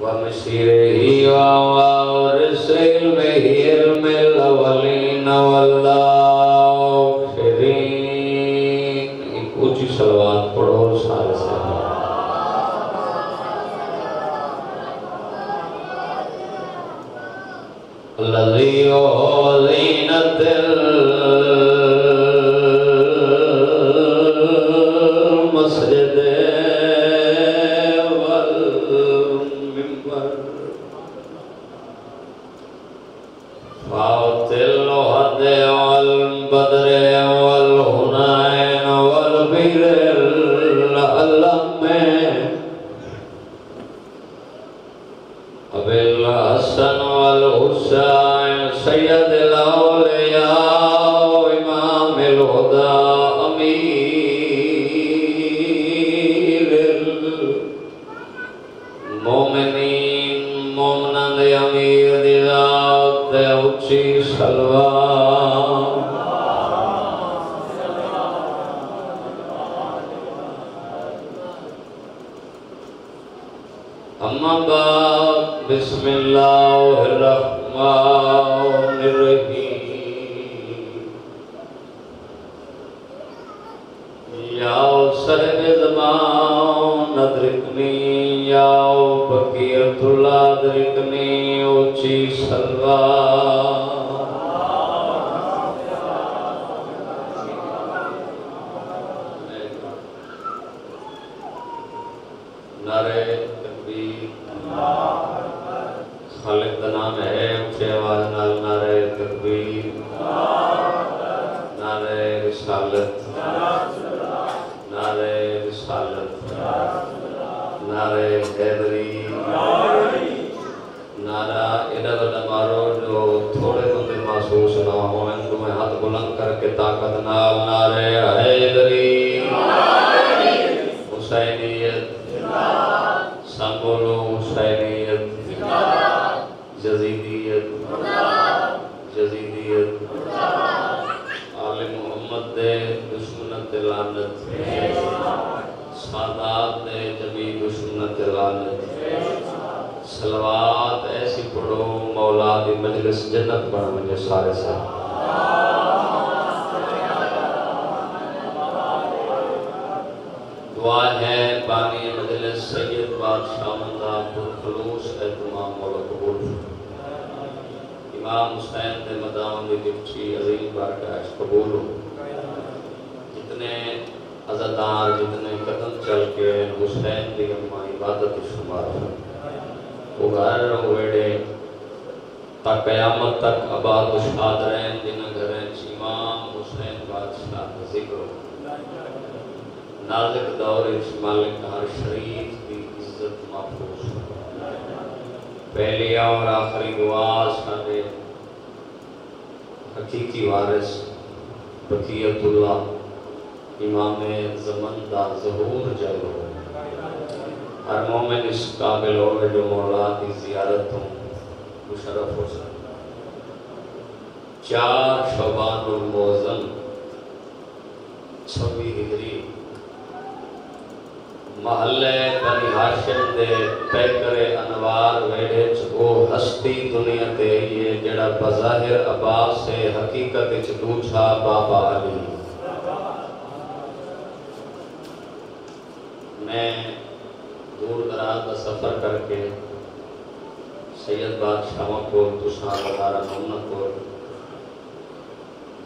ومسيره وورث علمه علم الأولين والآخرين. ایک اونچی صلوات پڑھو سارے سے. الذي هو زينة المسجد والمنبر فاوت الوحد والبدر والهنين والبير الألم بالحسن والحسين سيد الأولياء وإمام الهدى أمير المؤمنين مؤمنا أمير ذات أوتي سلوى. أما بعد بسم الله الرحمن الرحيم. يا صاحب زمان ادركني يا بقية الله ادركني اوچی سلوى. نعرہ خالق کا نام ہے اونچے آواز نال نعرہ تکبیر نعرہ رسالت نعرہ رسالت نعرہ حیدری نعرہ ادھا بڑا مارو جو تھوڑے بندے محسوس نہ ہوئیں تو میں ہاتھ بلند کر کے طاقت نال نعرہ حیدری حسینیت سنبولو حسینیت جزیدیت جزیدیت آل محمد دے دشمنت لعنت سادات دے جمی دشمنت لعنت. صلوات ایسی پڑھو مولا دی مجلس جنت بنا مجھے سارے سے. دعا ہے بانی مجلس سید بادشاہ مندہ خلوص اہتمام مولا قبول. امام حسین دے مدام دی گفچی عظیم بارگاہ قبول ہو. جتنے عزادار جتنے قدم چل کے حسین دی اما عبادت شمار وہ گھر ویڑے تا قیامت تک آباد و شاد رہیں جن گھریں امام حسین بادشاہ کا ذکر ہو. نازک دور مالک ہر شریف کی عزت محفوظ. پہلی اور آخری دعا سارے حقیقی وارث بقیت اللہ امام زمن دا ظہور جلو. ہر مومن اس قابل ہو جو مولا کی زیارت ہوں مشرف ہو سکتا. 4 شعبان المعظم 26 ہجری محلے بنی ہاشم دے پیکر انوار ویڑے چکو ہستی دنیا تے یہ جڑا بظاہر عباس سے حقیقت چلوچا بابا علی. میں دور دراز کا سفر کر کے سید بادشاہوں کو تسان وغیرہ محمد کو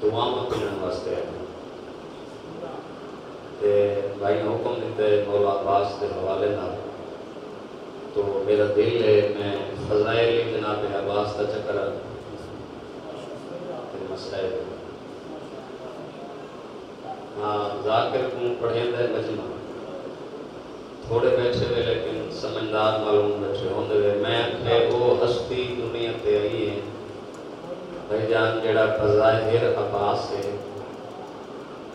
دعاؤں پڑھنے واسطے بھائی نے حکم دیتے مولا عباس کے حوالے نہ. تو میرا دل ہے میں فضائل جناب عباس کا چکر مسائل ہاں ذاکر کو پڑھیں دے مجمع تھوڑے بیٹھے ہوئے لیکن سمجھدار معلوم بیٹھے ہوندے ہوئے. میں کہ وہ ہستی دنیا تے آئی ہے بھائی جان جڑا بظاہر عباس ہے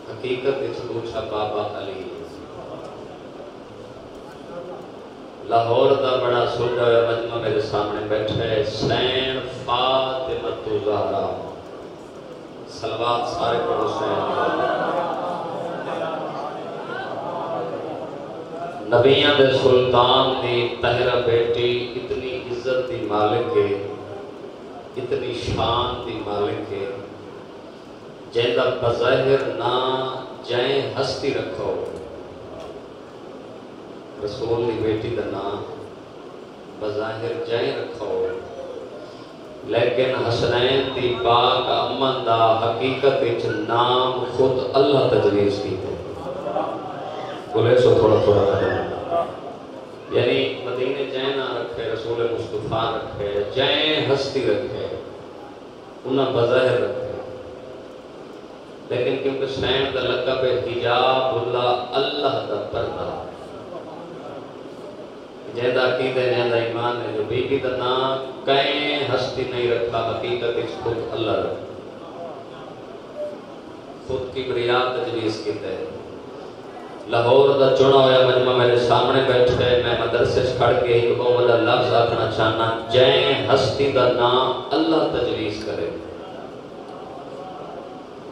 حقیقت اس پوچھا بابا علی. لاہور دا بڑا سجا ہوا مجمع میرے سامنے بیٹھے حسین فاطمہ زہرا. صلوات سارے پڑھو حسین. نبیاں دے سلطان دی طاہرہ بیٹی اتنی عزت دی مالک ہے، اتنی شان دی مالک ہے، جیندہ بظاہر نہ جائیں ہستی رکھو، رسول دی بیٹی دا نام بظاہر جائیں رکھو، لیکن حسنین دی پاک امن دا حقیقت اچ نام خود اللہ تجویز کی ہے۔ بولے سو تھوڑا تھوڑا کرنا، یعنی مدینے جائیں نہ رکھے، رسول مصطفیٰ رکھے، جائیں ہستی رکھے، انہاں بظاہر رکھے، لیکن کیونکہ سین دا لقب حجاب اللہ، اللہ دا پردہ، جیندہ عقیدہ جیندہ ایمان ہے، جو بی بی دا نام کہیں ہستی نہیں رکھا، حقیقت اس خود اللہ رکھا، خود کی بریاد تجویز کی تے۔ لاہور دا چنا ہویا مجمع میرے سامنے بیٹھے، میں مدرسے کھڑ کے ہی اولا لفظ آکھنا چاہنا، جائیں ہستی دا نام اللہ تجویز کرے،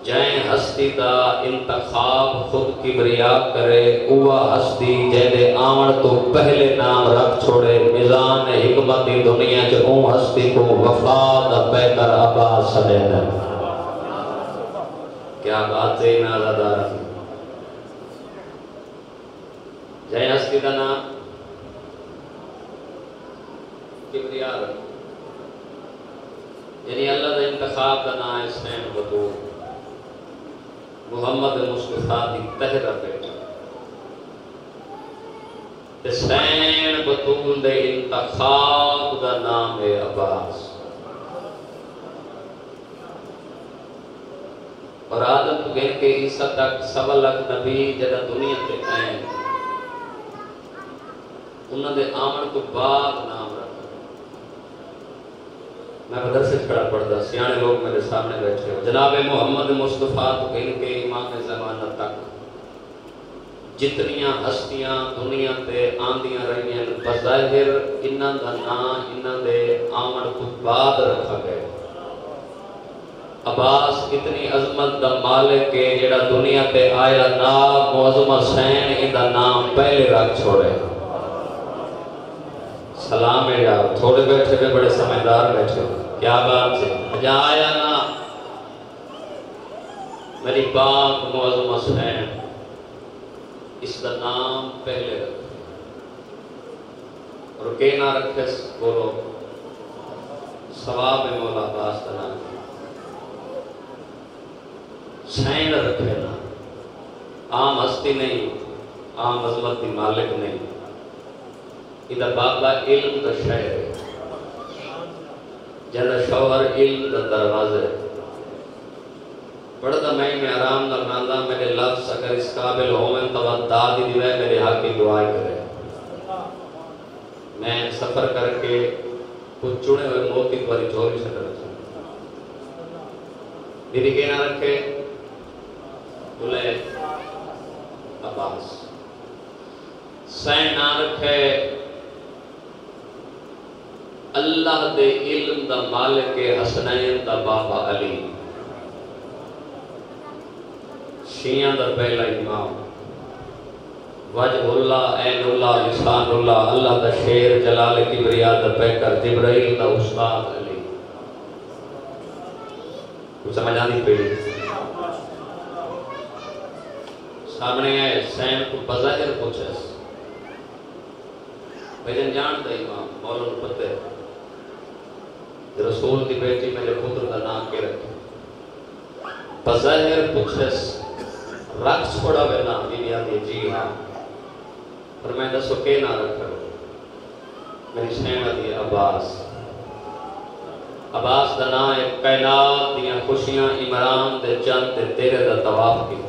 جائیں ہستی دا انتخاب خود کی بریاد کرے، اوہ ہستی جیدے آمن تو پہلے نام رکھ چھوڑے، میزان حکمتی دنیا جو اون ہستی کو وفاد بیکر عباس سلیدہ۔ کیا بات ہے نازدار کی، جائیں ہستی دا نام کبریاء رکھ، یعنی اللہ دا انتخاب دا نام اسمین بطور محمد مصطفیٰ دی طاہرہ بیٹی، حسین بطول دے انتخاب دا نام ہے عباس، اور آدم تو گئن کے عیسیٰ تک سوا لاکھ نبی جدہ دنیا تے آئیں، انہوں نے آمن کو بعد نام رکھا۔ میں مدرسے کھڑا پڑھتا، سیانے لوگ میرے سامنے بیٹھے ہو، جناب محمد مصطفیٰ تو کہیں کہ امام زمانہ تک جتنیاں ہستیاں دنیا تے آندیاں رہی ہیں، بظاہر انہاں دا نام انہاں دے آمن کو بعد رکھا گئے۔ عباس اتنی عظمت دا مالک ہے جڑا دنیا تے آیا نام معظم حسین انہاں نام پہلے رکھ چھوڑے۔ سلام ہے یار، تھوڑے بیٹھے پہ بڑے سمجھدار بیٹھے ہو، کیا بات ہے، جہاں آیا نا میری پاک معظم حسین، اس کا نام پہلے رکھے، اور کہ نہ رکھے بولو ثواب مولا عباس کا نام حسین رکھے نا، عام ہستی نہیں، عام عظمت کی مالک نہیں، ادھا بابا علم دا شہر ہے، جہاں شوہر علم دا دروازے، پڑھتا میں آرام نرناندہ میرے لفظ اگر اس قابل ہومن تو دادی دیوے میرے حق کی دعائی کرے، میں سفر کر کے کچھ چنے ہوئے موتی دواری جھولی سے کرنا چاہتا، میری کہنا رکھے بولے عباس، سین نہ رکھے اللہ دے علم دا مالک حسنین دا بابا علی، شیعہ دا پہلا امام، وجہ اللہ، عین اللہ، لسان اللہ، اللہ دا شیر، جلال کبریاء دا پیکر، جبرائیل دا استاد علی، کچھ سمجھ آنی پیڑی سامنے آئے حسین کو بظاہر پوچھے، بھجن جان دا امام مولانا پتہ رسول کی بیٹی میرے پتر کا نام کے رکھے، بظاہر پوچھس رکھ چھوڑا بے نام بھی آدھی جی ہاں، پر میں دسو کہ نہ رکھا میری سینہ دی عباس، عباس دا نام ایک کائنات دیاں خوشیاں عمران دے چند دے تیرے دا طواف کی،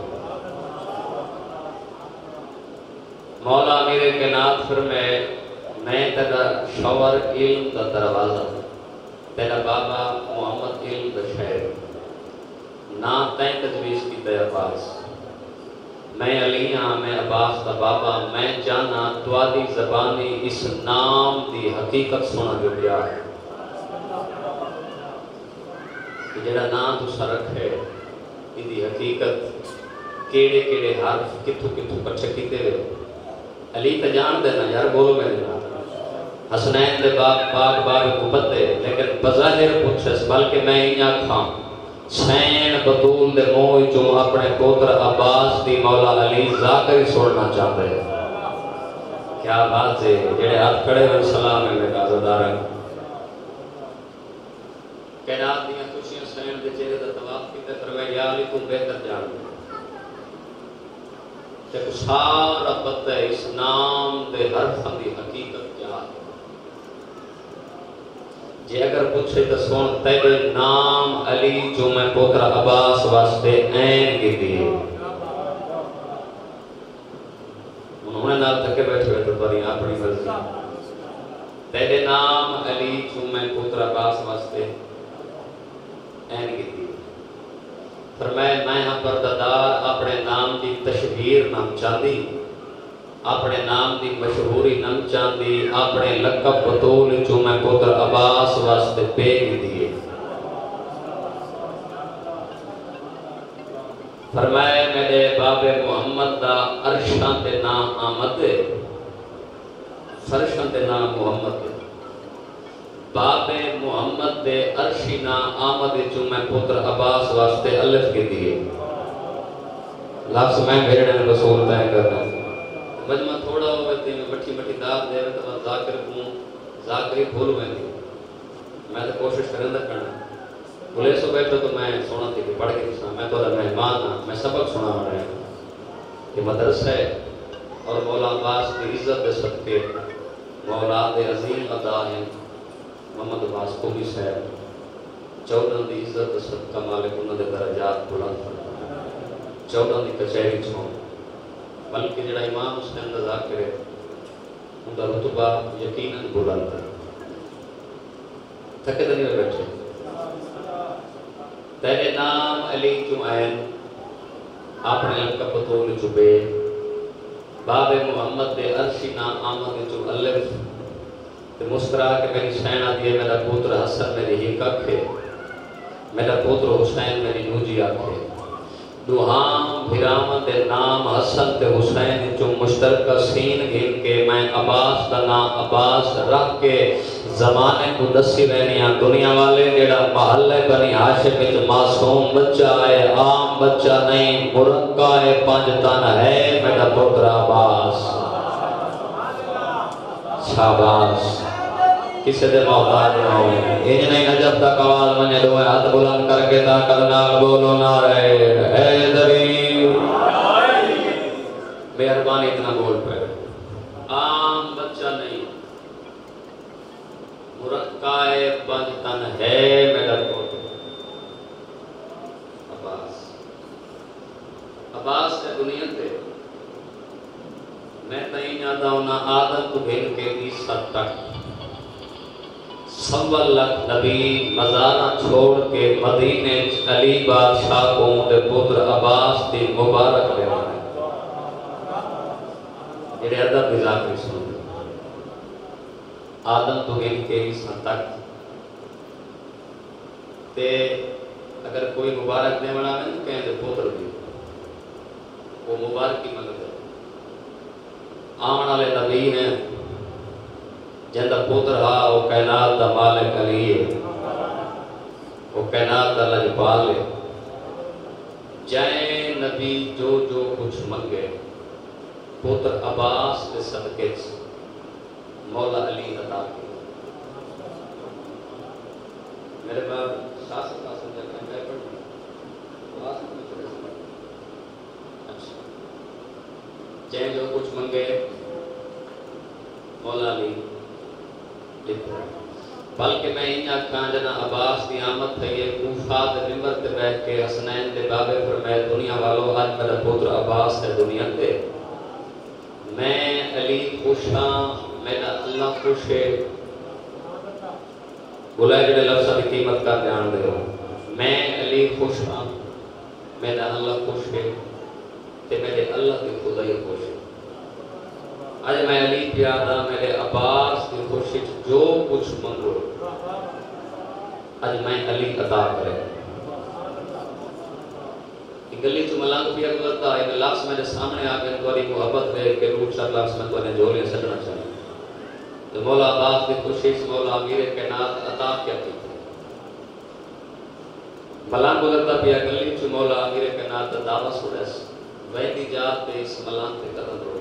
مولا میرے کے نات فرمائے میں تیرا شوہر علم دا دروازہ، تیرا بابا محمد علم دا شہر، نا تین تجویز کی تے عباس، میں علی ہاں، میں عباس دا بابا، میں جانا توادی زبانی اس نام دی حقیقت سنا جو بیا ہے، کہ جڑا نام تو سرک ہے، ان دی حقیقت کیڑے کیڑے حرف کتھو کتھو کچھے کیتے رہے، علی تو جان دینا یار، بولو میرے نام حسنین دے باپ پاک باب قبتے، لیکن بظاہر پوچھس بلکہ میں انہاں کھاں سین بطول دے موئی جو اپنے پوتر عباس دی مولا علی ذاکر سوڑنا چاہتے ہیں۔ کیا بات ہے، جڑے ہاتھ کھڑے ہوئے سلام ہے میرا عزادارن۔ کائنات دیاں خوشیاں سین دے چہرے دا طواف کیتے، فرمایا یا علی تم بہتر جان دے کہ سارا پتہ اس نام دے حرفاں دی حقیقت کیا ہے۔ جے اگر پوچھے تو سن تیرے نام علی جو میں پوتر عباس واسطے این کی دیئے، انہوں نے نال تھکے بیٹھے ہوئے تو بڑی اپنی مرضی، تیرے نام علی جو میں پوتر عباس واسطے این کی دیئے۔ فرمائے میں ہاں پردادار اپنے نام دی تشہیر نام چاندی، اپنے نام دی مشہوری نام چاندی، اپنے لقب بطول جو میں پوتر عباس واسطے پیگ دیئے۔ فرمائے میرے باب محمد دا عرشان دے نام آمد دے، فرشان دے نام محمد دے، باب محمد دے عرشی نام آمد جو میں پوتر عباس واسطے الف کے دیئے۔ لفظ میں بھیڑنے رسول تائیں کرنا مجمع تھوڑا ہوئے تھے، میں بٹھی بٹھی داد دے رہے تو ذاکر کوں ذاکری بھول ہوئے تھے، میں تو کوشش کرنے کرنا بھولے سو بیٹھو تو میں سونا تھی کہ پڑھ کے کسنا، میں تو مہمان ہاں، میں سبق سنا رہا ہوں کہ مدرسہ ہے اور مولا عباس کی عزت دے صدقے مولا دے عظیم عطا ہیں محمد عباس کو بھی صاحب 14 دی عزت دے صدقہ مالک انہوں دے درجات بلند فرمائے، 14 دی کچہری چھوڑ، بلکہ جڑا امام اس نے اندازہ کرے ان کا رتبہ یقیناً بلند ہے۔ تھکے تو نہیں ہوئے بیٹھے، تیرے نام علی جو عین اپنے لقب بطول جو بے، باب محمد دے عرشی نام آمد جو الف تے مسکرا کے میری سینہ دیئے میرا پوتر حسن میری ہی ککھے، میرا پوتر حسین میری نوجی آکھے، دوہام بھیرامن دے نام حسن تے حسین جو مشترکہ سین گھن کے میں عباس دا نام عباس رکھ کے زمانے کو دسی رہنیاں دنیا والے جڑا محلے بنی ہاشم وچ معصوم بچہ ہے، عام بچہ نہیں، مرکہ ہے، 5 تن ہے میرا پتر عباس۔ شاباش، کسی دے محتاج نہ ہوئے، انج نہیں نجب تک آواز منجے دو ہاتھ بلند کر کے تا کرنال بولو نعرہ حیدری، مہربانی اتنا بول پہ، عام بچہ نہیں، مرکائے 5 تن ہے میرا پوتر عباس۔ عباس ہے دنیا تے میں تئیں یادہ ہونا آدم تو بھین کے 20 تک 100 لکھ نبی مزارہ چھوڑ کے مدینے علی بادشاہ کو دے پتر عباس دی مبارک لے آنے جڑے ادب بھی ذاکری سن آدم تو گن کے 20 تک تے اگر کوئی مبارک دے بنا میں کہیں دے پتر دی وہ مبارک کی مگر دے آمن والے نبی ہیں جن دا پتر ہا وہ کائنات دا مالک علی ہے، وہ کائنات دا لجپال ہے، جائیں نبی جو جو کچھ منگے پتر عباس کے صدقے مولا علی عطا کی۔ میرے بعد ساسد کا سمجھا کہ میں پڑھوں عباس میں چھوڑے سے پڑھوں، اچھا جائیں جو کچھ منگے مولا علی لکھا، بلکہ میں انہاں کھاں جنا عباس دی آمد تھے یہ کوفہ دے ممبر تے بیٹھ کے حسنین دے بابے فرمائے دنیا والو آج میرا پتر عباس ہے دنیا تے، میں علی خوش ہاں، میرا اللہ خوش ہے، بلائے جڑے لفظہ دی قیمت کا دھیان دے ہو، میں علی خوش ہاں، میرا اللہ خوش ہے تے میرے اللہ دی خدای خوش ہے۔ آج میں علی پیادہ میرے عباس کی خوشی جو کچھ منگو آج میں علی عطا کرے، کہ گلی چ ملنگ پیا گزرتا ایک لفظ میرے سامنے آ کے تمہاری محبت دیکھ کے روح چار لفظ میں تمہیں جھولیاں سجنا چاہیے تو مولا عباس کی خوشی سے مولا امیر کائنات عطا کیا کی ملنگ گزرتا پیا گلی چ مولا امیر کائنات دعوت سنس ویدی جات پہ اس ملنگ کے قدم رو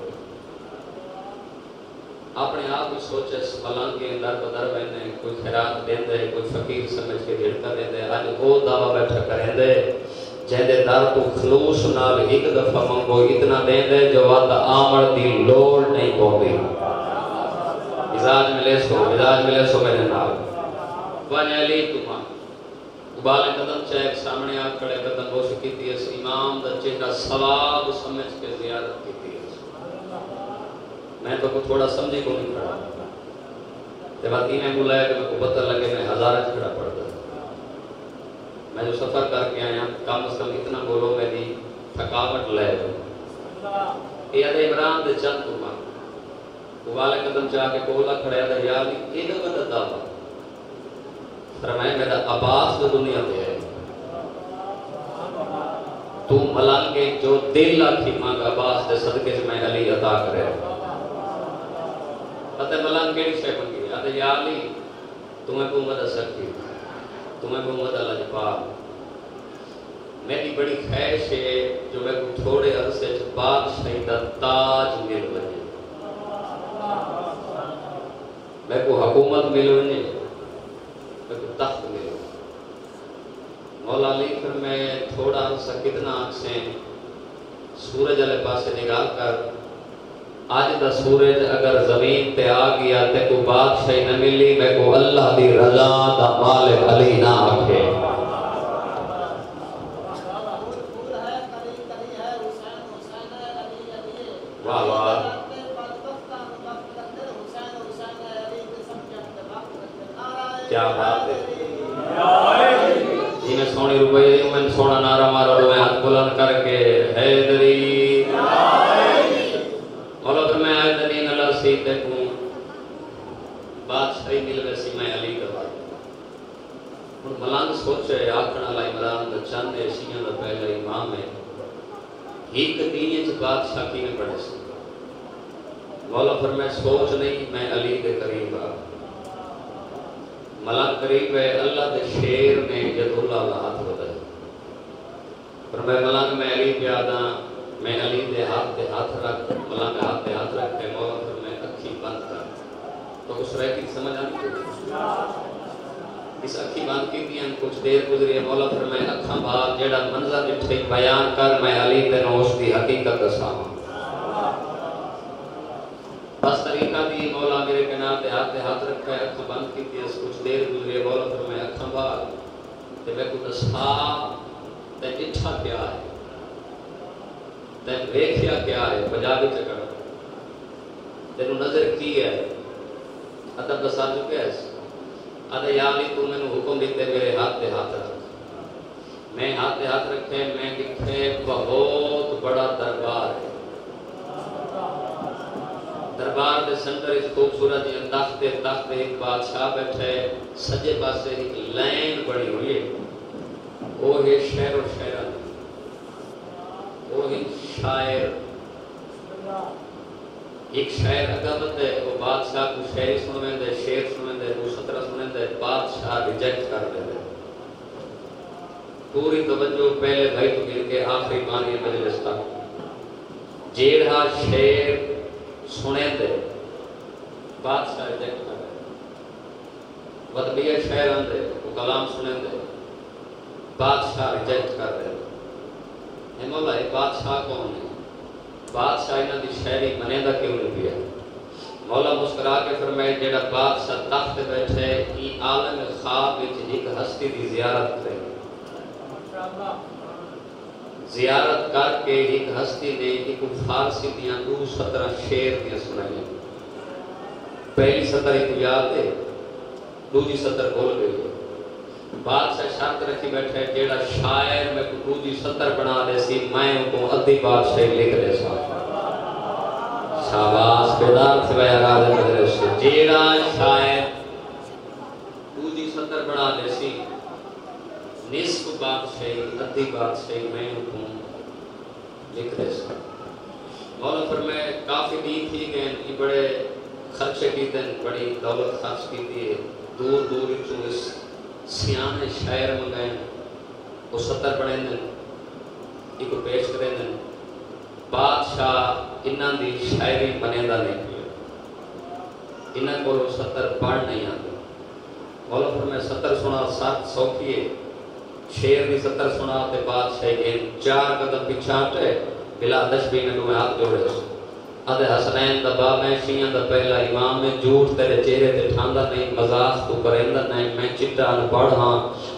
اپنے آپ کو سوچے اس ملنگ کے در بدر بہنے کوئی خیرات دیں دے کوئی فقیر سمجھ کے جھڑکا دیں دے آج وہ دعویٰ بیٹھا کریں دے جہدے در تو خلوص نال ایک دفعہ منگو اتنا دیں دے جو وقت آمر دی لوڑ نہیں پہنگی مزاج ملے سو میرے نال وانے علی تمہاں ابالے قدم چاہے سامنے آپ کھڑے قدم ہو سکی تھی اس امام دا چہرہ ثواب سمجھ کے زیارت کی تھی میں تو کچھ تھوڑا سمجھی کو نہیں کھڑا جب آتینے بلایا کہ میں کو پتہ لگے میں ہزارہ چکڑا پڑ گیا میں جو سفر کر کے آیا کم از کم اتنا بولو میری تھکاوٹ لے یہ ادھے عمران دے چند تمہاں ابالے قدم چاہ کے کولا کھڑے ادھے یادی یہ دو بدت دعویٰ فرمائے میرا عباس جو دنیا دے ہے تو ملنگ کے جو دل لاکھی مانگا عباس دے صدقے سے میں علی عطا کرے پتہ ملنگ کیڑی شے منگی آدھے یا علی تمہیں کو مدد سکتی تمہیں کو مدد اللہ جپا میری بڑی خواہش ہے جو میں کو تھوڑے عرصے بادشاہی دا تاج مل بنے میں کو حکومت مل بنے میں کو تخت مل مولا علی پھر میں تھوڑا عرصہ کتنا آنکھیں سورج علیہ پاسے نگاہ کر آج دا سورج اگر زمین پہ آ گیا تے کو بادشاہی نہ ملی میں کو اللہ دی رضا دا مالک علی نہ آکھے واہ واہ کیا بات ہے جی میں سونی روپے میں سونا نعرہ مارا میں ہاتھ بلند کر کے حیدری مولا پھر میں آئے دنین اللہ سید دیکھوں بادشاہی مل ویسی میں علی کا بات اور ملانگ سوچے آکھنا لائی مران دا چند ایشیاں دا پہلا امام ہے ایک دینی چھ بادشاہ کی میں پڑھے سے مولا پھر میں سوچ نہیں میں علی کے قریب آ ملنگ قریب ہے اللہ دے شیر نے جد اللہ ہاتھ بدل پر میں ملنگ میں علی پہ آدھا میں علی دے ہاتھ رکھ ملنگ ہاتھ رکھ کے مولا پھر میں اکھی بند کر تو اس رہ کی سمجھ آنے اس اکھی بند کی دیا کچھ دیر گزری ہے مولا پھر میں اکھاں بھار جیڑا منظر جٹھے بیان کر میں علی دے نوش دی حقیقت دساں بس طریقہ دی مولا میرے کنار دے ہاتھ رکھا ہے اکھاں بند کی دیا کچھ دیر گزری ہے مولا پھر میں اکھاں بھار تے میں کو دسا تے اٹھا کیا ہے تے ویکھیا کیا ہے پنجابی چکر تینو نظر کی ہے ادب دسا چکے ہے ادھے یا علی تو میں نے حکم دیتے میرے ہاتھ رکھ میں ہاتھ رکھے میں دکھے بہت بڑا دربار ہے دربار دے سنٹر اس خوبصورت یہ تخت ایک بادشاہ بیٹھے سجے پاسے ایک لائن بڑی ہوئی ہے وہ ہے شہر و شہران وہ ہے شاعر ایک شاعر اگامت ہے وہ بادشاہ کو شعری سنویں دے شعر سنویں دے وہ سطرہ سنویں دے بادشاہ ریجیکٹ کر دے دے پوری توجہ پہلے بھائی تو گر کے آخری مانی مجلس تک جیڑھا شعر سنے دے بادشاہ ریجیکٹ کر دے بدبیہ شعر اندے وہ کلام سنے دے بادشاہ ریجیکٹ کر دے اے مولا یہ بادشاہ کون ہے بادشاہ انہاں دی شاعری منیدہ کیوں نہیں پیا مولا مسکرا کے فرمائے جیڑا بادشاہ تخت بیٹھے ای عالم خواب وچ ایک ہستی دی زیارت کرے زیارت کر کے ایک ہستی نے ایک فارسی دیاں 217 شعر دیاں سنائیں پہلی سطر ایک یاد ہے دوسری سطر بول گئی بادشاہ شرط رکھی بیٹھے جیڑا شاعر میں کو دوسری سطر بنا دے سی میں ان کو ادھی بادشاہ لکھ دے سا شاباش بیدار سے بھائی آگاز مدرس سے جیڑا شاعر دوسری سطر بنا دے سی نصف بادشاہی ادھی بادشاہی میں ان کو لکھ دے سن مولا فرمائے کافی نہیں تھی گئے یہ بڑے خرچے کی دن بڑی دولت خرچ کی تھی دور دور چوں اس سیانے شاعر منگائیں وہ 70 پڑھیں دن ایک کو پیش کریں دن بادشاہ انہاں دی شاعری بنے دا نہیں پیا انہاں کو 70 پڑھ نہیں آتے مولا فرمائے 70 سنا 7 سوکھیے شیر دی 70 سنا تے بادشاہ کے 4 قدم پیچھے بلا تشبیہ میں تمہیں ہاتھ جوڑے ادھے حسنین دا باب میں شیعہ دا پہلا امام میں جھوٹ تیرے چہرے تے ٹھاندا نہیں مذاق تو کریندا نہیں میں چٹا نہ پڑھاں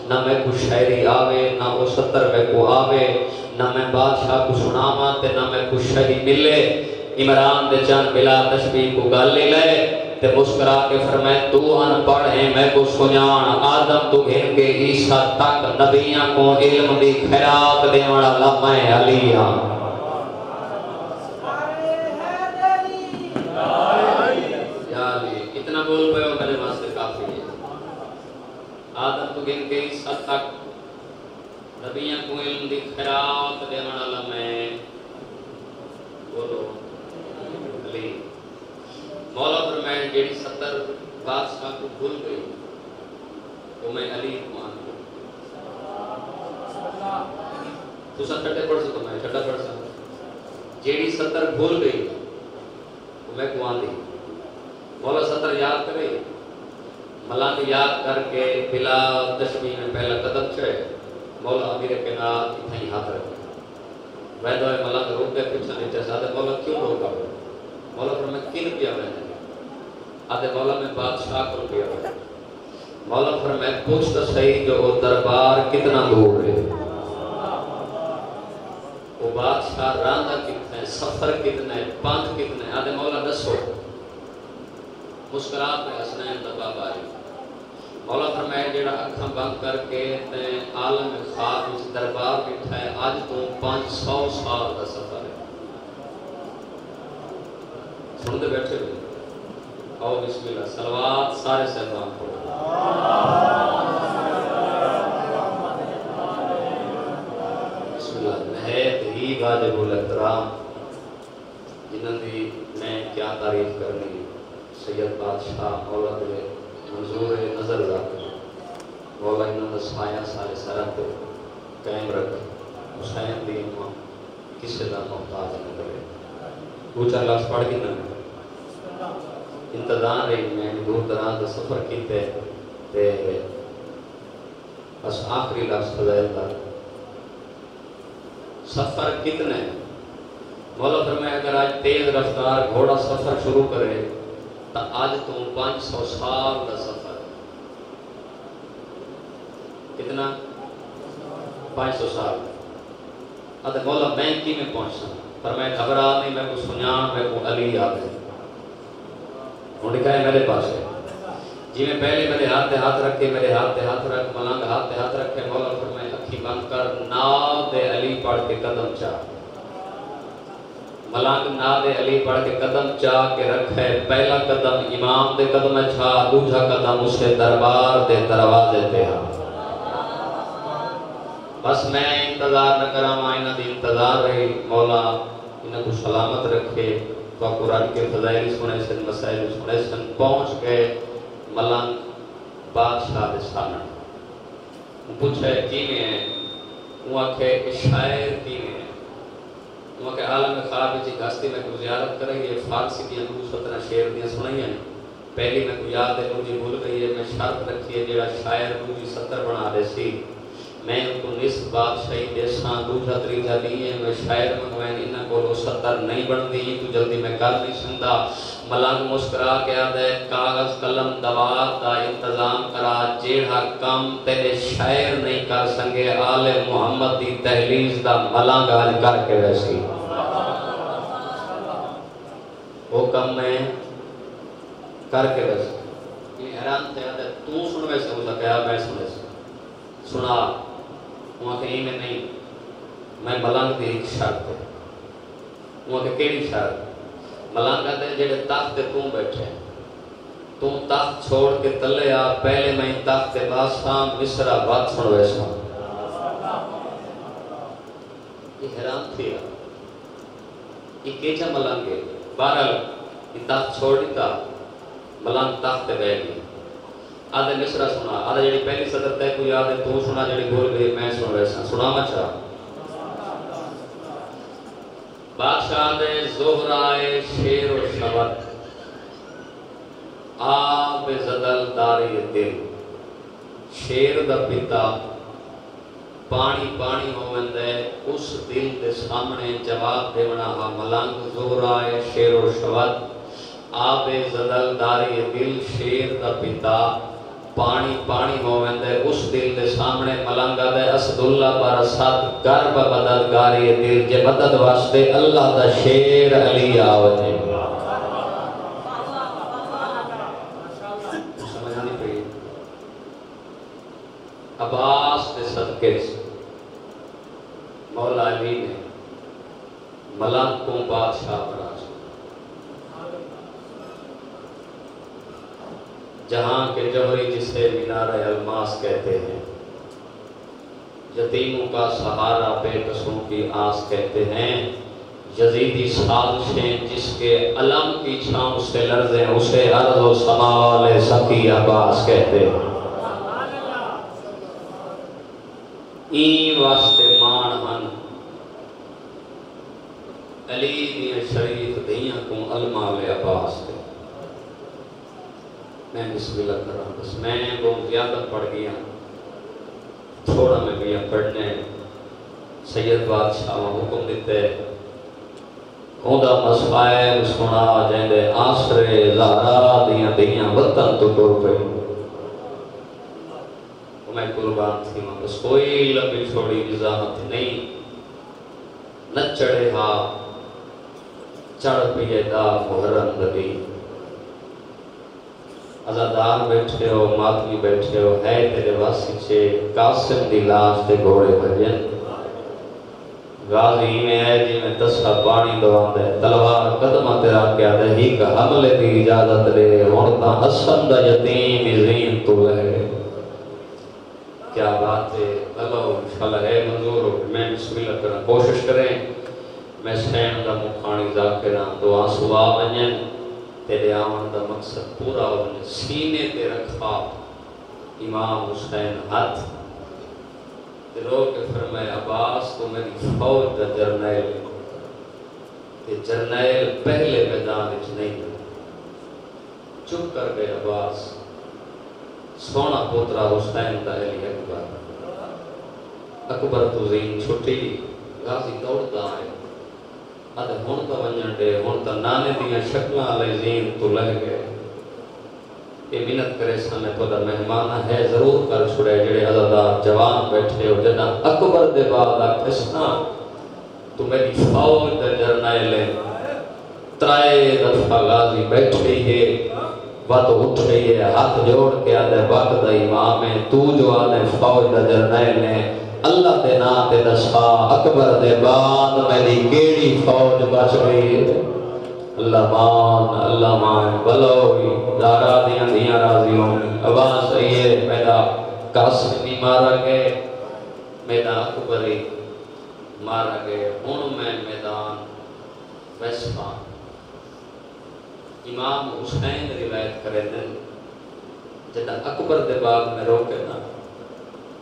نہ میں کو شاعری آوے نہ وہ 70 میں کو آوے نہ میں بادشاہ کو سناواں تے نہ میں کو شاعری ملے عمران دے چند بلا تشبیہ کو گل لے تے مسکرا کے فرمائے تو ان پڑھ ہے میں کو سنان آدم تو گھن کے عیسیٰ تک نبیاں کو علم دی خیرات دے والا لمحہ علی ہاں اتنا بول پہ ہو میرے واسطے کافی ہے آدم تو گن کے عیسیٰ تک نبیاں کو علم دی خیرات دے والا لمحہ بولو علی مولا فرمائے جیڑی 70 بادشاہ کو بھول گئی وہ میں علی کو آن گئی تو 70 پڑھ سکتا میں چھٹا پڑھ سکتا جیڑی 70 بھول گئی وہ میں کو آن دی مولا 70 یاد کرے ملانگ یاد کر کے بلا تشبیہ میں پہلا قدم چڑھے مولا امیر کائنات اتنا ہی ہاتھ رکھے ویدوئے ملانگ روک کے پیچھا نیچے سادے مولا کیوں روکا ہوئے مولا فرمائے کن پیا ہوئے آدھے مولا میں بادشاہ کو پیا ہوئے مولا فرمائے پوچھ تو صحیح جو وہ دربار کتنا دور ہے وہ بادشاہ راندہ کتنے سفر کتنے پانچ کتنے آدھے مولا دسو مسکرات میں حسنین دباب آئی مولا فرمائے جیڑا اکھاں بند کر کے تے عالم خواب اس دربار بیٹھا ہے آج تو 500 سال کا سفر ہے سن دے بیٹھے ہوئے آؤ بسم اللہ صلوات سارے سلام پڑھو بسم اللہ نہایت ہی واجب الاحترام جنہاں دی میں کیا تعریف کرنی سید بادشاہ مولا دے منظور نظر رکھ مولا انہوں نے سایہ سارے سرہ پہ قائم رکھ حسین دی امام کسی دا محتاج نہ کرے پوچھا لفظ پڑھ گی نہ انتظار رہی میں دور دراز دا سفر کیتے تے بس آخری لفظ فضائل دا سفر کتنے مولا فرمائے اگر آج تیز رفتار گھوڑا سفر شروع کرے تو آج تم 500 سال کا سفر کتنا 500 سال آدھے مولا میں کی میں پہنچنا پر میں گھبرا نہیں میں کو سنیان میں کو علی آدھے انہوں نے کہا ہے میرے پاس ہے جی میں پہلے میرے ہاتھ رکھے میرے ہاتھ رکھ ملانگ ہاتھ رکھے مولا فرمائے اکھی بند کر ناد علی پڑھ کے قدم چاہ ملانگ ناد علی پڑھ کے قدم چاہ کے رکھے پہلا قدم امام دے قدم چھا دوجہ قدم اسے دربار دے دروازے تے ہاں بس میں انتظار نہ کرا مائنہ دی انتظار رہی مولا انہیں کو سلامت رکھے تو قرآن کے فضائل سنے سن مسائل سنے سن پہنچ گئے ملانگ بادشاہ دے سامنے پوچھے کی میں ہے وہ آکھے شاعر کی میں ہے وہ کہ عالم خواب جی گھاستی میں کو زیارت کریں یہ فارسی کی اندو 17 شعر دیاں سنائی ہیں پہلی میں کو یاد ہے مجھے بھول گئی ہے میں شرط رکھی ہے جیڑا شاعر مجھے 70 بنا دے سی میں ان کو نصف بادشاہی دیساں دوجہ تریجہ دیئے میں شاعر منگوائن انہاں کو 70 نہیں بن دی تو جلدی میں کر نہیں سندا ملانگ مسکرا کے آدھے کاغذ قلم دوات دا انتظام کرا جیڑا کم تیرے شاعر نہیں کر سنگے آل محمد دی تحلیز دا ملانگ آج کر کے ویسی وہ کم میں کر کے ویسی یہ حیران تھے آدھے تو سن ویسے ہو سکیا میں سنے سنا وہاں کہ میں نہیں میں ملانگ دی ایک شرط ہے وہاں کہ کیڑی شرط ملانگ کہتے ہیں جیڑے تخت تم بیٹھے تم تخت چھوڑ کے تلے آ پہلے میں تخت بادشاہ مصر آباد سن ویسا یہ حیران تھی یہ کیچا ملنگ ہے بہرحال یہ تخت چھوڑ دیتا ملنگ تخت پہ بیٹھ گئی آدھے مصرہ سنا آدھے جڑی پہلی صدر تے کوئی آدھے تو سنا جڑی بول گئی میں سن ویسا سنا مچا بادشاہ دے زہرائے شیر و شبت آب زدل داری دل شیر دا پتا پانی پانی ہوندے اس دل دے سامنے جواب دیونا ہا ملنگ زہرائے شیر و شبت آب زدل داری دل شیر دا پتا پانی پانی ہوندے اس دل دے سامنے ملنگا دے اسد اللہ برسات گرب بدل گاری دل جے مدد واسطے اللہ دا شیر علی آوجے سمجھانی پہی عباس دے صدقے مولا علی نے ملنگ کو بادشاہ بنا جہاں کے جوہری جسے مینارہ الماس کہتے ہیں یتیموں کا سہارا بے کسوں کی آس کہتے ہیں یزیدی سازشیں جس کے علم کی چھاؤں سے لرزیں اسے ارض و سمال سکی عباس کہتے ہیں این واسطے مان ہن علی دیاں شریف دیاں کو علماء عباس کہتے میں بسم اللہ کر رہا ہوں بس میں نے بہت زیادہ پڑھ گیا تھوڑا میں گیا پڑھنے سید بادشاہ حکم دیتے خدا مسائل سنا جیندے آسرے زہرا دیاں وطن تو ٹور پہ میں قربان تھی ماں بس کوئی لمبی چھوڑی وضاحت نہیں نہ چڑھے ہا چڑھ پیے دا محرم دلی ازادار بیٹھے ہو ماتمی بیٹھے ہو ہے تیرے واسی چھے قاسم دی لاش تے گھوڑے بھجن غازی میں ہے جی میں تسا پانی دوان دے تلوار قدمہ تیرا کیا دے ہی کا حملے دی اجازت لے ہونتا حسن دا یتیم زین تو لے کیا بات ہے اللہ انشاءاللہ ہے منظور ہو میں بسم اللہ کرنا کوشش کریں میں سین دا مکھانی ذاکران تو آنسو آمنین تیرے آمن دا مقصد پورا ہونے سینے تے رکھا امام حسین ہاتھ تے رو کے فرمائے عباس تو میری فوج دا جرنیل تے جرنیل پہلے میدان اچ نہیں چپ کر گئے عباس سونا پوترا حسین دا علی اکبر تو زین چھٹی غازی دوڑتا آئے آدھے ہون تا ونجن دے ہون تا نانے دیاں شکلہ علی زین تو لہ گئے یہ منت کرے سامنے تو دا مہمانہ ہے ضرور کر چھڑے جڑے عزادار جوان بیٹھے ہو جنہ اکبر دے بعد آکھسنا تو میری فوج دے جرنائلیں ترائے دفعہ غازی بیٹھے ہے بات اٹھ رہی ہے ہاتھ جوڑ کے آدھے وقت دا امام ہے تو جو آدھے فوج دا جرنائل ہے اللہ دے ناتے دسا اکبر دے بعد میری گیڑی فوج بچ رہی ہے اللہ مان بلوئی دارا دیاں راضیوں آواز صحیح ہے پیدا قاسم بھی مارا گئے میدان اکبری مارا گئے ہون میں میدان ویسفان امام حسین روایت کرے دن جدہ اکبر دے باغ میں روکے نا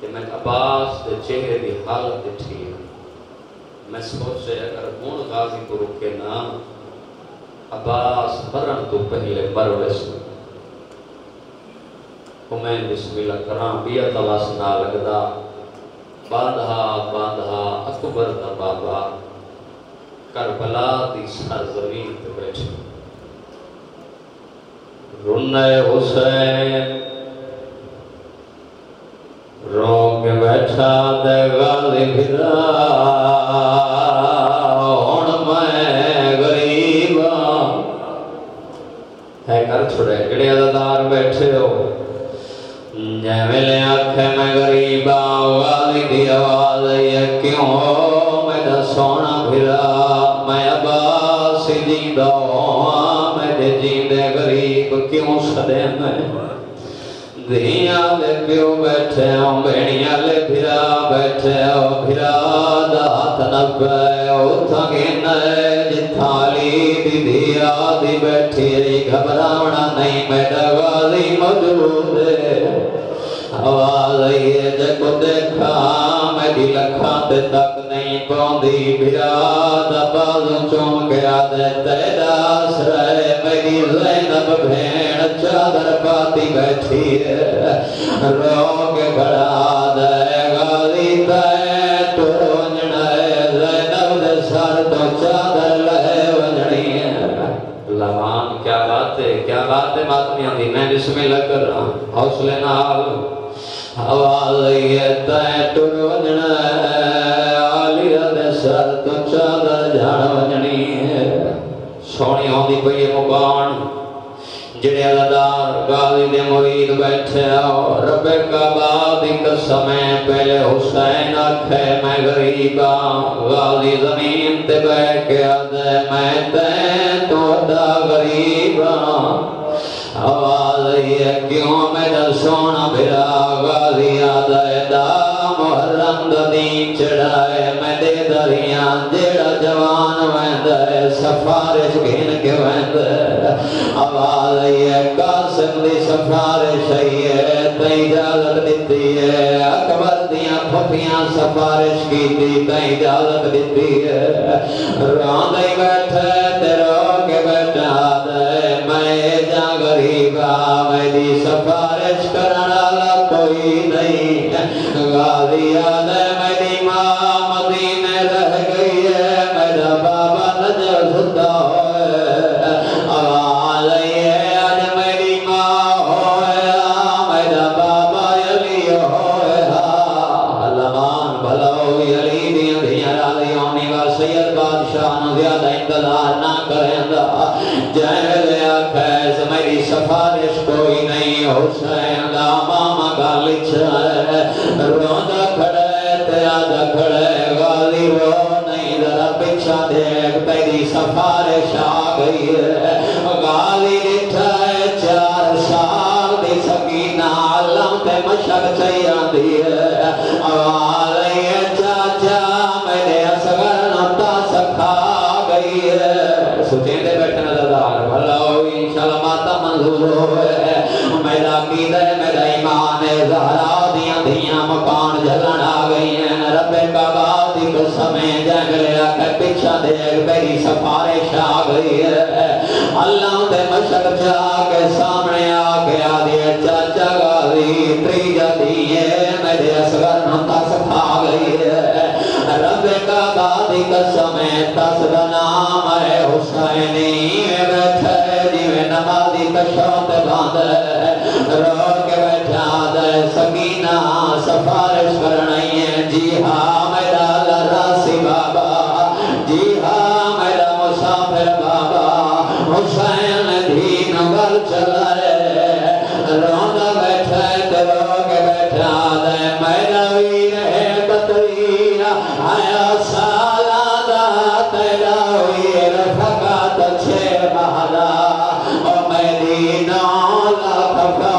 کہ میں عباس دے چہرے دی حالت دیکھی ہے میں سوچے اگر ہون غازی کو روکے نا عباس مرن تو پہلے مرویس ہمیں بسم اللہ کرام بیعت اللہ سنا لگدا باندھا اکبر دا بابا کربلا دی سرزمین تے بیٹھے رنائے حسین رو کے بیٹھا دے غازی بھرا ہون میں غریبا ہے کر چھڑے جڑے عزادار بیٹھے ہو جے ملے آنکھیں میں غریبا غازی دی آواز ہے کیوں ہو میرا سونا بھرا میں عباس جیندہ ہوں میرے جیندے غریب کیوں سدے میں دھیاں لے پیو بیٹھے ہوں بینیاں لے بھرا بیٹھے ہوں بھرا دا ہاتھ نہ پہ اتھا گھن جتھالی دی دیا دی بیٹھی گھبراونا نہیں میرا غازی موجود آواز آئی ہے جکو دیکھا میری لکھاں تے تک نہیں پوندی بھرا دا بازو چوم گیا دے تیرا سرائے میری زینب بھین چادر پاتی بیٹھی ہے رو کے کھڑا دے غازی تے تو ونجنا ہے زینب دے سر تو چادر لہے ونجنی ہے لمان کیا بات ہے ماتمیاں دی میں بسم اللہ کر رہا ہوں حوصلے نال آواز آئی ہے تائیں ٹر ونجنا ہے آلیہ دے سر تو چادر جھاڑ ونجنی ہے سونی ہوندی پئی مکان جڑے عزادار غازی دے مرید بیٹھے آؤ رب کعبہ دی قسم پہلے حسین آکھے میں غریبا غازی زمین تے بیٹھ کے آدھے میں تین تو ادا غریبا آواز آئی ہے کیوں میرا سونا بھرا غازی آدھے دا محرم دا دین چڑھائے میں دے دریاں جیڑا جوان ویند ہے سفارش گھن کے ویند آواز آئی ہے قاسم دی سفارش آئی ہے تئی اجازت دیتی ہے اکبر دیاں پھپیاں سفارش کی دی تئی اجازت دیتی ہے راندے بیٹھے تیرو کے بیٹھا دے میں جا غریبا میری سفارش کرنا کوئی نہیں غازی آدھے میری ماں مدینے رہ گئی ہے میرا بابا نجر زدہ ہوئے آواز آئی ہے آج میری ماں ہوئے میرا بابا علی ہوئے لمان بھلاؤ علی دیاں دیاں راضی ہونی کا سید بادشاہ نو زیادہ انتظار نہ کریں دا جائے لیا خیز میری سفارش کوئی نہیں حسین دا ماما کا لچھا ہے روندہ کھڑے تیادہ کھڑے غازی وہ نہیں ذرا پچھا دیکھ تیری سفارش آگئی ہے غازی لٹھا ہے 4 سال دی سکینہ علم تے مشک چاہیاں دی ہے آواز آئی ہے چاچا میرے اصغر نتا سکھا گئی ہے سچیں دے بیٹھے نظردار بھلا ہوئی انشاءاللہ ماتا منظور ہوئے میرا قیدہ میرا ایمان زہرا دیاں دیاں مکان جلن آگئی ہیں رب کعبہ دی قسمیں جنگ لیا کہ پچھا دیکھ میری سفارش آگئی ہے اللہ دے مشک چاہ کے سامنے آگے آدھے چاچا غازی تریجہ دیئے میرے اصغر نتا سکھا گئی ہے رب کعبہ دی قسمیں تصد نام ہے حسینی بیٹھے جیوے نمازی کشوت باندھے رو کے بیٹھا دے سکینہ سفارش کرنی ہے جی ہاں میرا لراسی بابا جی ہاں میرا مسافر بابا حسین دین گر چلائے روندہ بیٹھے تو رو کے بیٹھا دے میرا ویر ہے بطریر آیا سالہ تیرا ویر فقط 6 مہلا اور میری نولا کفا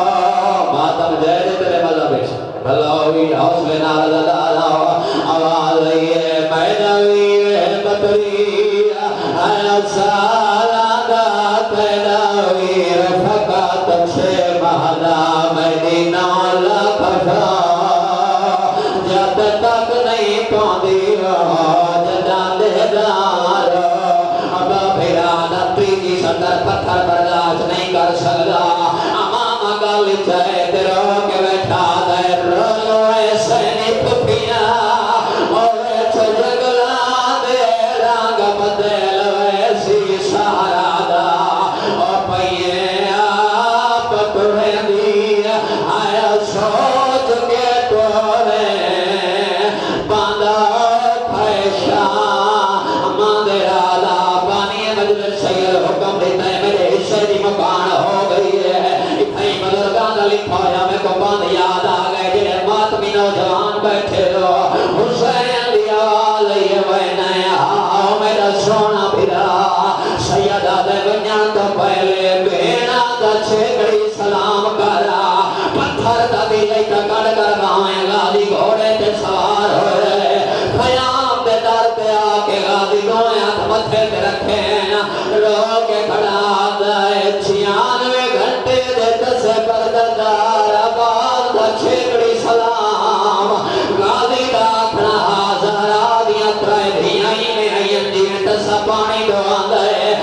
ماتم جائے تیرے مذہب بھلا ہوئی حوصلے نارد دارا آواز آئی ہے میرا ویر ہے بطریر آیا سالہ تیرا ویر فقط 6 مہلا میری نولا کفا جب تک نہیں پوندی جدان دے دار ابا بھیرانا تیجی سندر پتھر برداشت نہیں کر سکتا امام گل چاہے تیرو کے بیٹھا دے رولو ایسے نہیں پھپیاں اور چجگلا دے رنگ بدل ویسی سہارا دا اور پئیے آپ تمہیں دی آیا سوچ کے توڑے مکان ہو گئی ہے اتھائی بزرگان لکھایا میں کو بند یاد آگئے جنہیں ماتمی نوجوان بیٹھے دو حسین لیا لئے وینے آؤ میرا سونا بھرا سیدہ دے بنیان تو پہلے بینا دا چھکڑی سلام کرا پتھر دا دیجائی تکڑ کر گائیں غازی گھوڑے تے سوار ہوئے خیام دے در پہ آکے غازی ماتھے تے رکھے رو کے کھڑا دے 96 گھنٹے دے دسے پردار آباد دا چھیکڑی سلام غازی دا آکھنا زہرا دیاں ترائے دھیاں میں آئین جی میں تسا پانی دو آندے